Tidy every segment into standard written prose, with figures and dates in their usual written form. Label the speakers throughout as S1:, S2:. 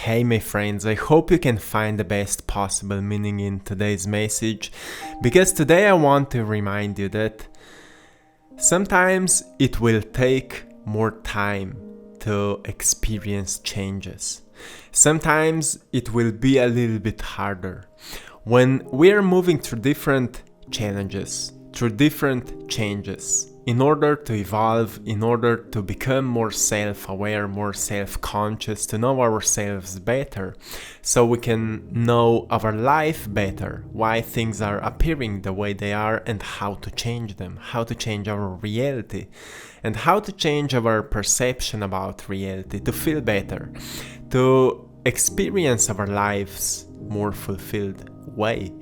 S1: Hey my friends, I hope you can find the best possible meaning in today's message, because today I want to remind you that sometimes it will take more time to experience changes. Sometimes it will be a little bit harder. When we are moving through different challenges, through different changes, in order to evolve, in order to become more self-aware, more self-conscious, to know ourselves better, so we can know our life better, why things are appearing the way they are and how to change them, how to change our reality, and how to change our perception about reality, to feel better, to experience our lives more fulfilled way.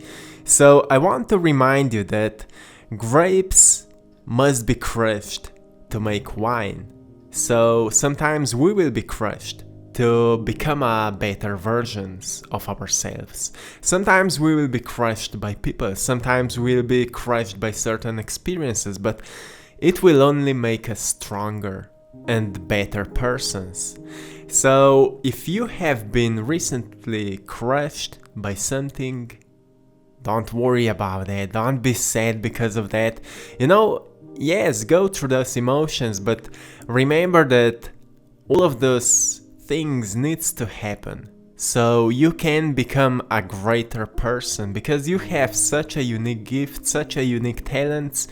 S1: So I want to remind you that grapes must be crushed to make wine. So sometimes we will be crushed to become a better versions of ourselves. Sometimes we will be crushed by people. Sometimes we'll be crushed by certain experiences, but it will only make us stronger and better persons. So if you have been recently crushed by something, don't worry about it. Don't be sad because of that. Yes, go through those emotions, but remember that all of those things needs to happen so you can become a greater person, because you have such a unique gift, such a unique talents,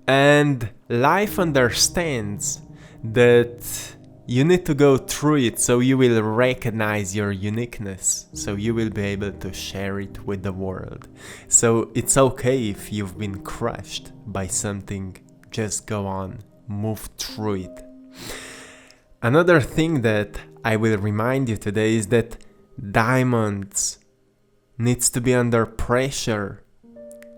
S1: and life understands that you need to go through it so you will recognize your uniqueness, so you will be able to share it with the world. So it's okay if you've been crushed by something, just go on, move through it. Another thing that I will remind you today is that diamonds needs to be under pressure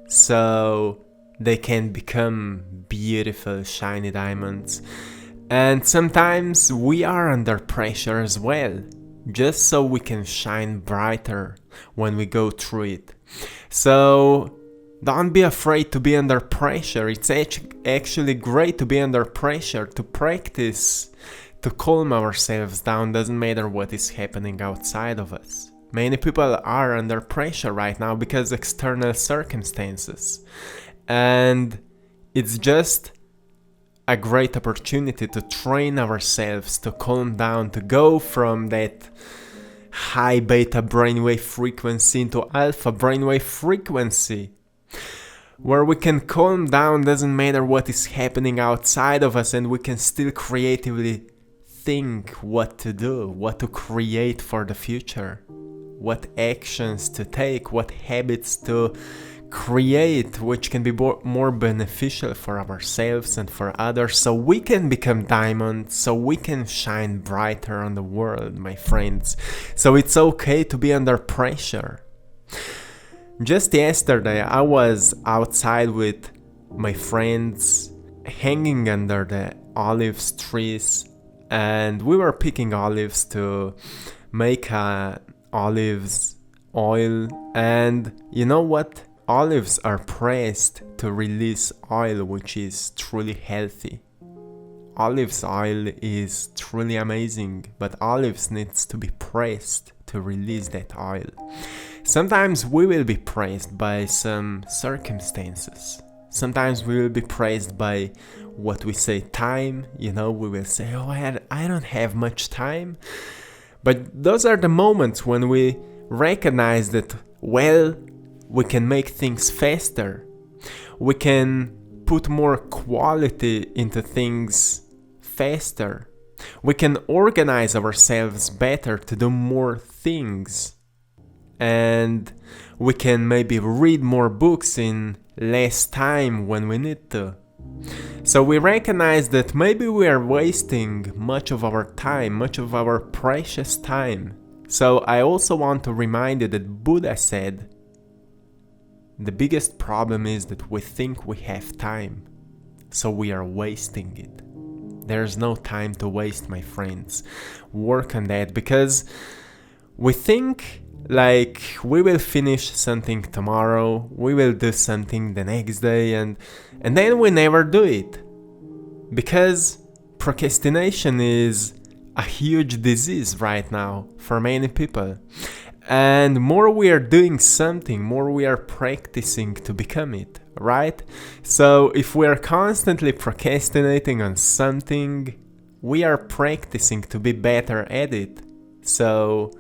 S1: so they can become beautiful, shiny diamonds. And sometimes we are under pressure as well, just so we can shine brighter when we go through it. So don't be afraid to be under pressure. It's actually great to be under pressure, to practice, to calm ourselves down. Doesn't matter what is happening outside of us. Many people are under pressure right now because external circumstances. And it's just a great opportunity to train ourselves to calm down, to go from that high beta brainwave frequency into alpha brainwave frequency, where we can calm down. Doesn't matter what is happening outside of us, and we can still creatively think what to do, what to create for the future, what actions to take, what habits to create, which can be more beneficial for ourselves and for others, so we can become diamonds, so we can shine brighter on the world, my friends. So it's okay to be under pressure. Just yesterday I was outside with my friends, hanging under the olive trees, and we were picking olives to make olives oil. And you know what? Olives are pressed to release oil, which is truly healthy. Olives oil is truly amazing, but olives needs to be pressed to release that oil. Sometimes we will be pressed by some circumstances. Sometimes we will be pressed by what we say, time. We will say, oh, I don't have much time. But those are the moments when we recognize that, well, we can make things faster. We can put more quality into things faster. We can organize ourselves better to do more things. And we can maybe read more books in less time when we need to. So we recognize that maybe we are wasting much of our time, much of our precious time. So I also want to remind you that Buddha said, the biggest problem is that we think we have time, so we are wasting it. There's no time to waste, my friends. Work on that, because we think like we will finish something tomorrow, we will do something the next day, and then we never do it. Because procrastination is a huge disease right now for many people. And more we are doing something, more we are practicing to become it, right? So if we are constantly procrastinating on something, we are practicing to be better at it. So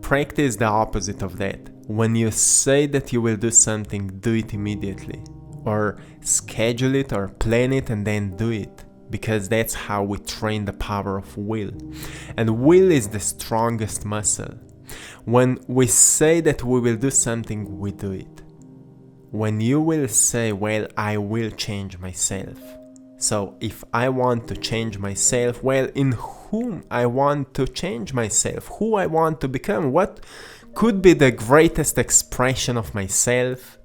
S1: practice the opposite of that. When you say that you will do something, do it immediately. Or schedule it or plan it and then do it. Because that's how we train the power of will. And will is the strongest muscle. When we say that we will do something, we do it. When you will say, well, I will change myself. So if I want to change myself, well, in whom I want to change myself, who I want to become, what could be the greatest expression of myself?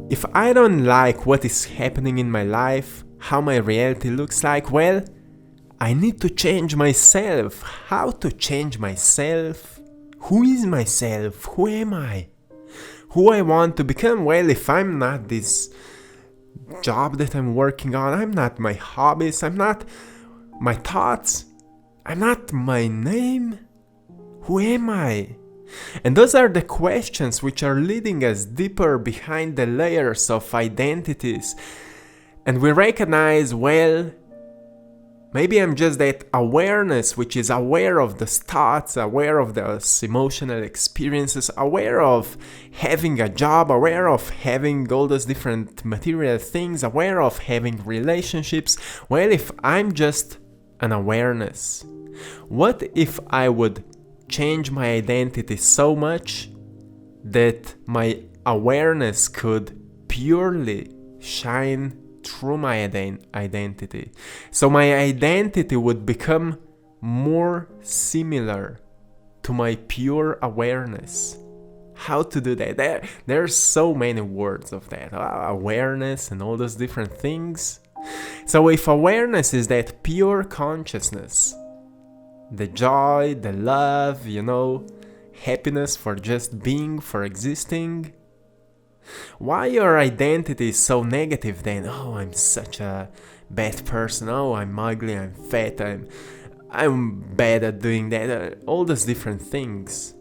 S1: If I don't like what is happening in my life, how my reality looks like, well, I need to change myself. How to change myself? Who is myself? Who am I? Who I want to become? Well, if I'm not this job that I'm working on, I'm not my hobbies, I'm not my thoughts, I'm not my name, who am I? And those are the questions which are leading us deeper behind the layers of identities. And we recognize, well, maybe I'm just that awareness which is aware of the thoughts, aware of those emotional experiences, aware of having a job, aware of having all those different material things, aware of having relationships. Well, if I'm just an awareness, what if I would change my identity so much that my awareness could purely shine through my identity? So my identity would become more similar to my pure awareness. How to do that? There's so many words of that. Awareness and all those different things. So if awareness is that pure consciousness, the joy, the love, happiness for just being, for existing, why your identity is so negative then? Oh, I'm such a bad person. Oh, I'm ugly, I'm fat, I'm bad at doing that. All those different things.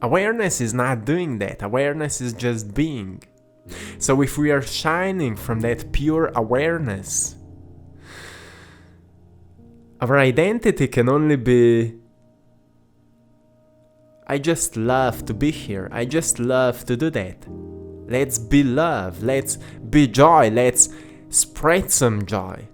S1: Awareness is not doing that. Awareness is just being. So if we are shining from that pure awareness, our identity can only be, I just love to be here. I just love to do that. Let's be love. Let's be joy. Let's spread some joy.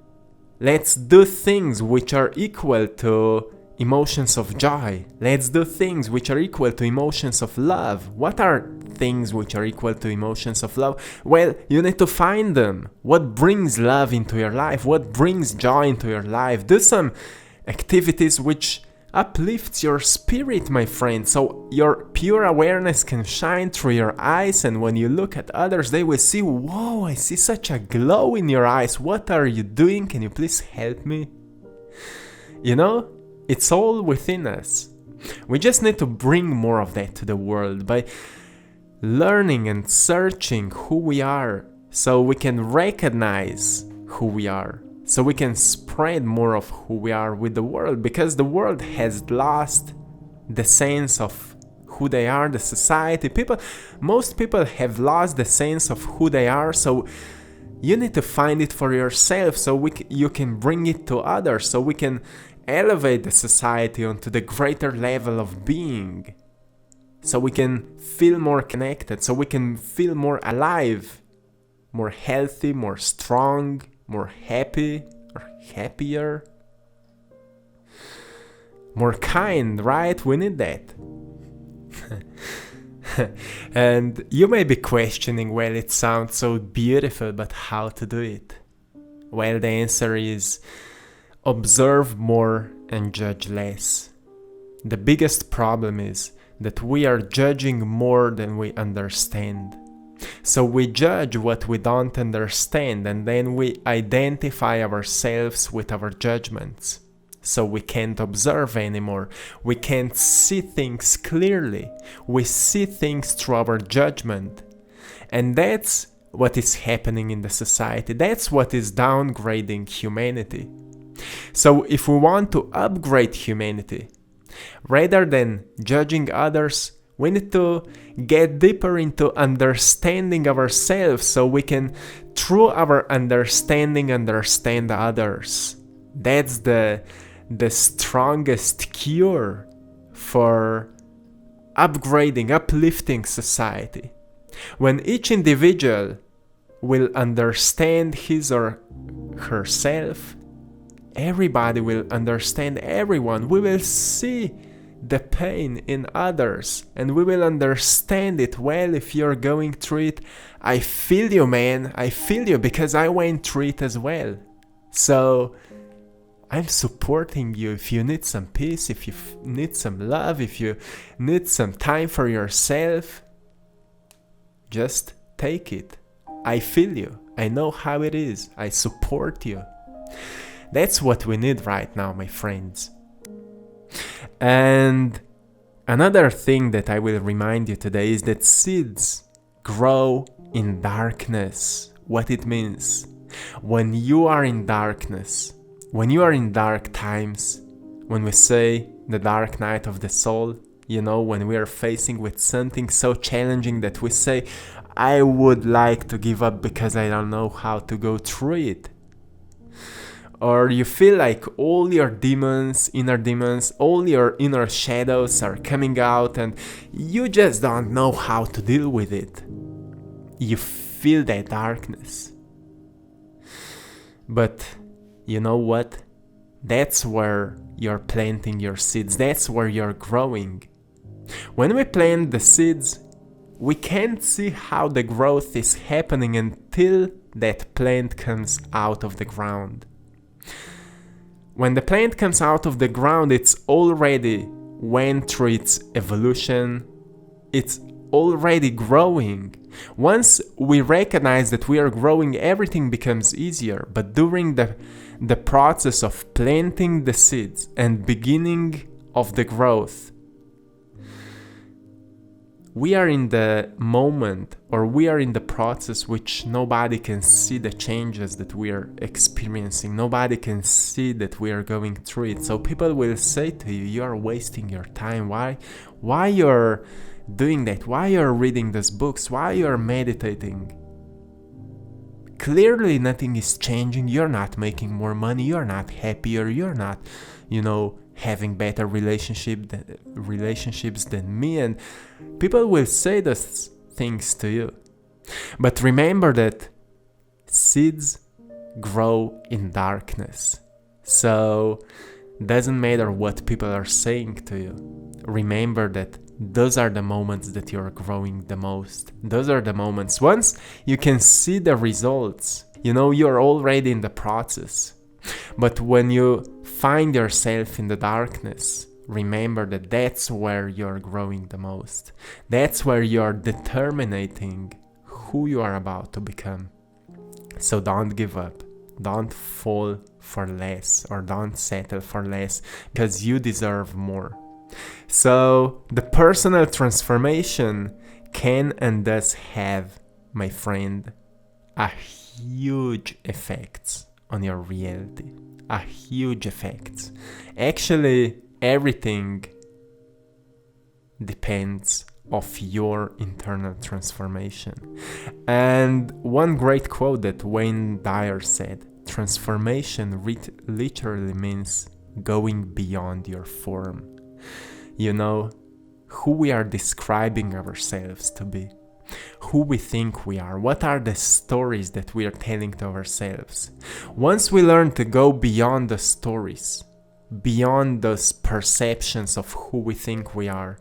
S1: Let's do things which are equal to emotions of joy. Let's do things which are equal to emotions of love. What are things which are equal to emotions of love? Well, you need to find them. What brings love into your life? What brings joy into your life? Do some activities which uplifts your spirit, my friend, so your pure awareness can shine through your eyes, and when you look at others, they will see, whoa, I see such a glow in your eyes. What are you doing? Can you please help me? It's all within us. We just need to bring more of that to the world by learning and searching who we are, so we can recognize who we are, so we can spread more of who we are with the world, because the world has lost the sense of who they are, the society. Most people have lost the sense of who they are, so you need to find it for yourself, so you can bring it to others, so we can elevate the society onto the greater level of being, so we can feel more connected, so we can feel more alive, more healthy, more strong, more happy or happier, more kind, right? We need that. And you may be questioning, well, it sounds so beautiful, but how to do it? Well, the answer is observe more and judge less. The biggest problem is that we are judging more than we understand. So we judge what we don't understand, and then we identify ourselves with our judgments. So we can't observe anymore. We can't see things clearly. We see things through our judgment. And that's what is happening in the society. That's what is downgrading humanity. So if we want to upgrade humanity, rather than judging others, we need to get deeper into understanding ourselves so we can, through our understanding, understand others. That's the strongest cure for upgrading, uplifting society. When each individual will understand his or herself, everybody will understand everyone. We will see the pain in others and we will understand it. Well, if you're going through it, I feel you, man. I feel you because I went through it as well. So I'm supporting you. If you need some peace, if you need some love, if you need some time for yourself, just take it. I feel you. I know how it is. I support you. That's what we need right now, my friends. And another thing that I will remind you today is that seeds grow in darkness. What it means. When you are in darkness, when you are in dark times, when we say the dark night of the soul, you know, when we are facing with something so challenging that we say, I would like to give up because I don't know how to go through it. Or you feel like all your demons, all your inner shadows are coming out and you just don't know how to deal with it. You feel that darkness. But you know what? That's where you're planting your seeds. That's where you're growing. When we plant the seeds, we can't see how the growth is happening until that plant comes out of the ground. When the plant comes out of the ground, it's already went through its evolution. It's already growing. Once we recognize that we are growing, everything becomes easier. But during the process of planting the seeds and beginning of the growth, we are in the moment, or we are in the process which nobody can see the changes that we are experiencing. Nobody can see that we are going through it. So people will say to you, you are wasting your time. Why you're doing that? Why you're reading these books? Why you're meditating? Clearly nothing is changing. You're not making more money. You're not happier. You're not, having better relationships than me. And people will say those things to you. But remember that seeds grow in darkness. So doesn't matter what people are saying to you. Remember that those are the moments that you're growing the most. Those are the moments. Once you can see the results, you're already in the process. But when you find yourself in the darkness, remember that that's where you're growing the most. That's where you're determining who you are about to become. So don't give up. Don't fall for less, or don't settle for less, because you deserve more. So the personal transformation can and does have, my friend, a huge effect on your reality. A huge effect. Actually, everything depends of your internal transformation. And one great quote that Wayne Dyer said, transformation literally means going beyond your form. Who we are describing ourselves to be, who we think we are, what are the stories that we are telling to ourselves. Once we learn to go beyond the stories, beyond those perceptions of who we think we are,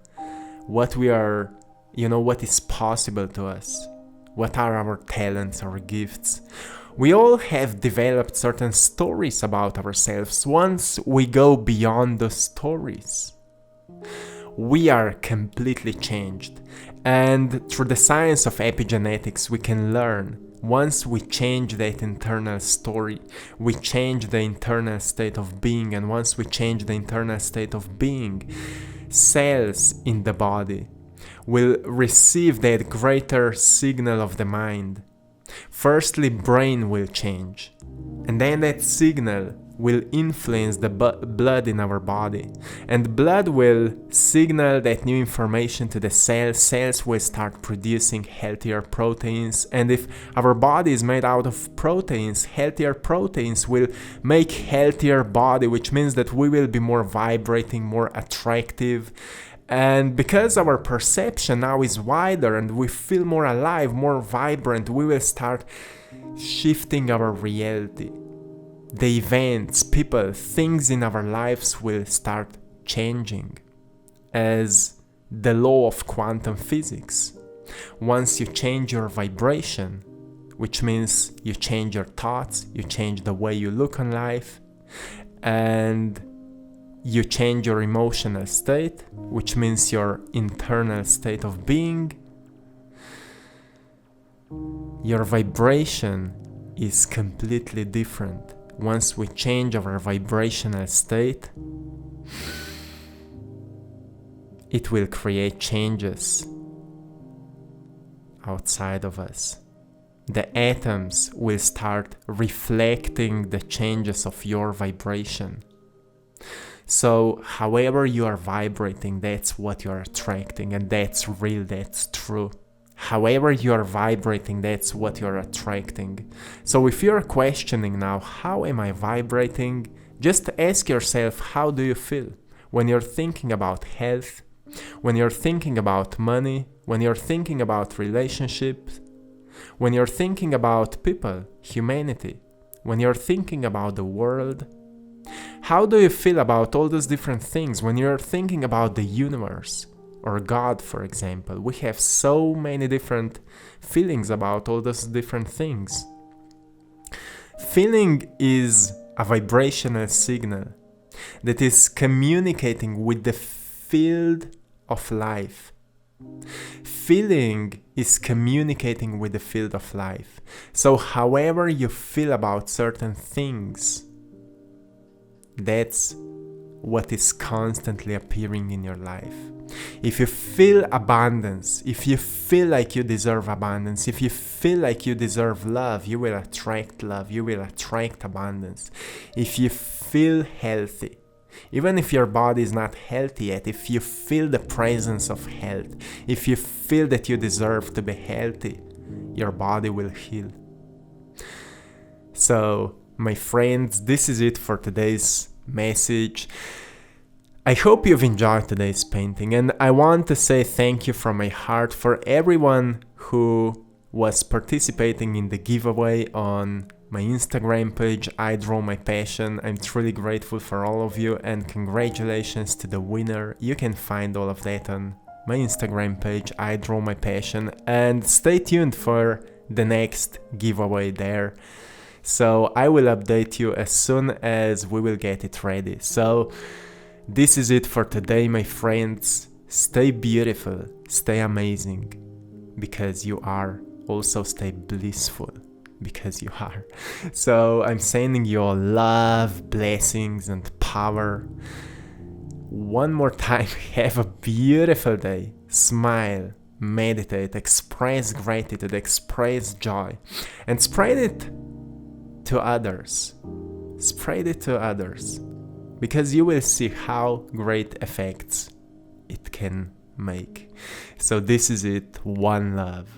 S1: what we are, what is possible to us, what are our talents, our gifts. We all have developed certain stories about ourselves. Once we go beyond those stories, we are completely changed. And through the science of epigenetics, we can learn, once we change that internal story, we change the internal state of being. And once we change the internal state of being, cells in the body will receive that greater signal of the mind. Firstly, brain will change. And then that signal will influence the blood in our body, and blood will signal that new information to the cells. Cells will start producing healthier proteins, and if our body is made out of proteins, healthier proteins will make healthier body, which means that we will be more vibrating, more attractive. And because our perception now is wider and we feel more alive, more vibrant, we will start shifting our reality. The events, people, things in our lives will start changing as the law of quantum physics. Once you change your vibration, which means you change your thoughts, you change the way you look on life, and you change your emotional state, which means your internal state of being, your vibration is completely different. Once we change our vibrational state, it will create changes outside of us. The atoms will start reflecting the changes of your vibration. So, however you are vibrating, that's what you are attracting, and that's real, that's true. However you are vibrating, that's what you're attracting. So if you're questioning now, how am I vibrating? Just ask yourself, how do you feel? When you're thinking about health, when you're thinking about money, when you're thinking about relationships, when you're thinking about people, humanity, when you're thinking about the world, how do you feel about all those different things? When you're thinking about the universe, or God, for example, we have so many different feelings about all those different things. Feeling is a vibrational signal that is communicating with the field of life. Feeling is communicating with the field of life. So however you feel about certain things, that's what is constantly appearing in your life. If you feel abundance, if you feel like you deserve abundance, if you feel like you deserve love, you will attract love, you will attract abundance. If you feel healthy, even if your body is not healthy yet, if you feel the presence of health, if you feel that you deserve to be healthy, your body will heal. So, my friends, this is it for today's message. I hope you've enjoyed today's painting, and I want to say thank you from my heart for everyone who was participating in the giveaway on my Instagram page, I Draw My Passion. I'm truly grateful for all of you, and congratulations to the winner. You can find all of that on my Instagram page, I Draw My Passion, and stay tuned for the next giveaway there. So I will update you as soon as we will get it ready. So this is it for today, my friends. Stay beautiful, stay amazing, because you are. Also stay blissful, because you are. So I'm sending you all love, blessings, and power. One more time, have a beautiful day. Smile, meditate, express gratitude, express joy, and spread it to others. Spread it to others, because you will see how great effects it can make. So this is it. One love.